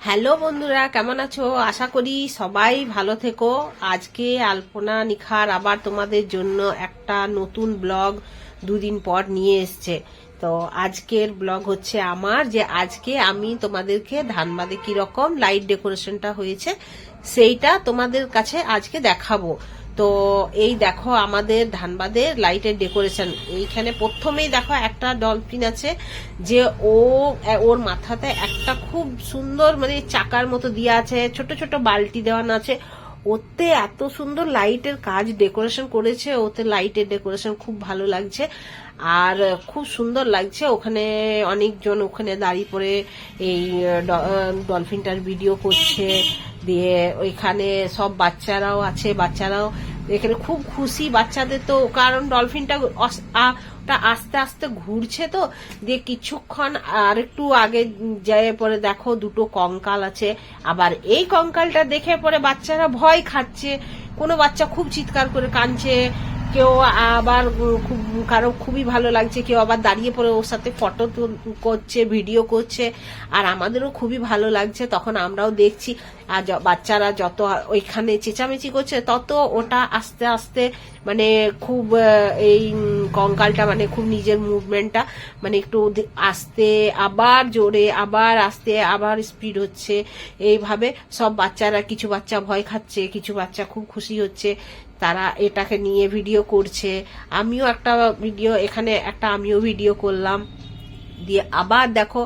Hello বন্ধুরা, কেমন আছো? আশা করি সবাই ভালো থেকো। আজকে আলপনা নিখার আবার তোমাদের জন্য একটা নতুন ব্লগ দুদিন পর নিয়ে এসছে। তো আজকের ব্লগ হচ্ছে আমার, যে আজকে আমি তোমাদেরকে ধানবাদে কিরকম লাইট ডেকোরেশনটা হয়েছে সেইটা তোমাদের কাছে আজকে দেখাবো। তো এই দেখো আমাদের ধানবাদের লাইটের ডেকোরেশন। এইখানে প্রথমেই দেখো একটা ডলফিন আছে, যে ওর মাথাতে একটা খুব সুন্দর মানে চাকার মতো দিয়ে আছে, ছোট ছোট বালতি দেওয়ানো আছে। ওতে এত সুন্দর লাইটের কাজ ডেকোরেশন করেছে, ওতে লাইটের ডেকোরেশন খুব ভালো লাগছে আর খুব সুন্দর লাগছে। ওখানে অনেকজন ওখানে দাঁড়িয়ে পড়ে এই ডলফিনটার ভিডিও করছে। দিয়ে ওইখানে সব বাচ্চারাও আছে, বাচ্চারাও এখানে খুব খুশি বাচ্চাদের। তো কারণ ডলফিনটা আস্তে আস্তে ঘুরছে, তো দিয়ে কিছুক্ষণ আর একটু আগে যায় পরে দেখো দুটো কঙ্কাল আছে। আবার এই কঙ্কালটা দেখে পরে বাচ্চারা ভয় খাচ্ছে, কোনো বাচ্চা খুব চিৎকার করে কাঁদছে, কেউ আবার কারো খুবই ভালো লাগছে, কেউ আবার দাঁড়িয়ে পড়ে ওর সাথে ফটো করছে, ভিডিও করছে। আর আমাদেরও খুবই ভালো লাগছে, তখন আমরাও দেখছি। আর বাচ্চারা যত ওইখানে চেঁচামেচি করছে, তত ওটা আস্তে আস্তে মানে খুব এই কঙ্কালটা মানে খুব নিজের মুভমেন্টটা মানে একটু আস্তে, আবার জোরে, আবার আস্তে, আবার স্পিড হচ্ছে। এইভাবে সব বাচ্চারা, কিছু বাচ্চা ভয় খাচ্ছে, কিছু বাচ্চা খুব খুশি হচ্ছে, তারা এটাকে নিয়ে ভিডিও করছে। আমিও একটা ভিডিও এখানে আমিও ভিডিও করলাম। দিয়ে আবার দেখো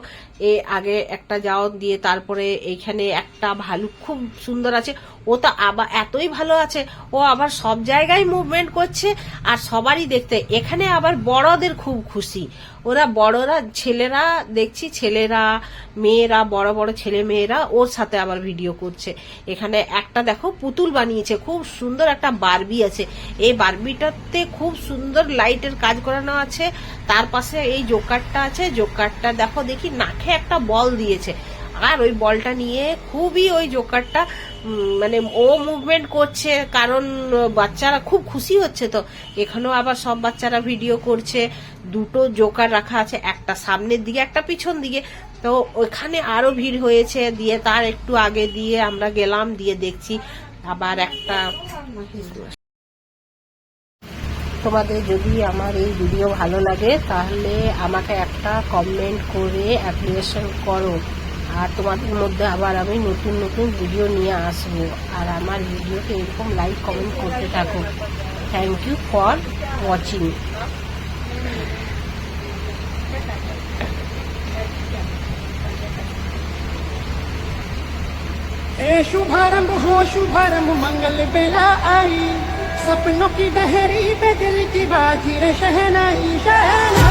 আগে একটা যাও, দিয়ে তারপরে এইখানে একটা ভালুক খুব সুন্দর আছে। ও তো আবার এতই ভালো আছে, ও আবার সব জায়গায় মুভমেন্ট করছে আর সবারই দেখতে। এখানে আবার বড়দের খুব খুশি, ওরা বড়রা, ছেলেরা দেখছি, ছেলেরা মেয়েরা, বড় বড় ছেলে মেয়েরা ওর সাথে আবার ভিডিও করছে। এখানে একটা দেখো পুতুল বানিয়েছে, খুব সুন্দর একটা বারবি আছে। এই বারবিটাতে খুব সুন্দর লাইটের কাজ করানো আছে। তার পাশে এই জোকারটা আছে, জোকারটা দেখো দেখি নাকে একটা বল দিয়েছে, আর ওই বলটা নিয়ে খুবই ওই জোকারটা মানে ও মুভমেন্ট করছে, কারণ বাচ্চারা খুব খুশি হচ্ছে। তো এখানেও আবার সব বাচ্চারা ভিডিও করছে। দুটো জোকার রাখা আছে, একটা সামনের দিকে একটা পিছন দিকে। তো ওখানে আরো ভিড় হয়েছে। দিয়ে তার একটু আগে দিয়ে আমরা গেলাম, দিয়ে দেখছি আবার একটা। তোমাদের যদি আমার এই ভিডিও ভালো লাগে তাহলে আমাকে একটা কমেন্ট করে অ্যাপ্রিসিয়েশন করো। আর তোমাদের মধ্যে আবার আমি নতুন নতুন ভিডিও নিয়ে আসবো। আর আমার ভিডিওকে এরকম লাইক কমেন্ট করতে থাকো। Thank you for watching. शुभारंभ हो शुभारंभ मंगल बेला आई, सपनों की डहरी पे दिल की बाजी रे शहनाई शहनाई।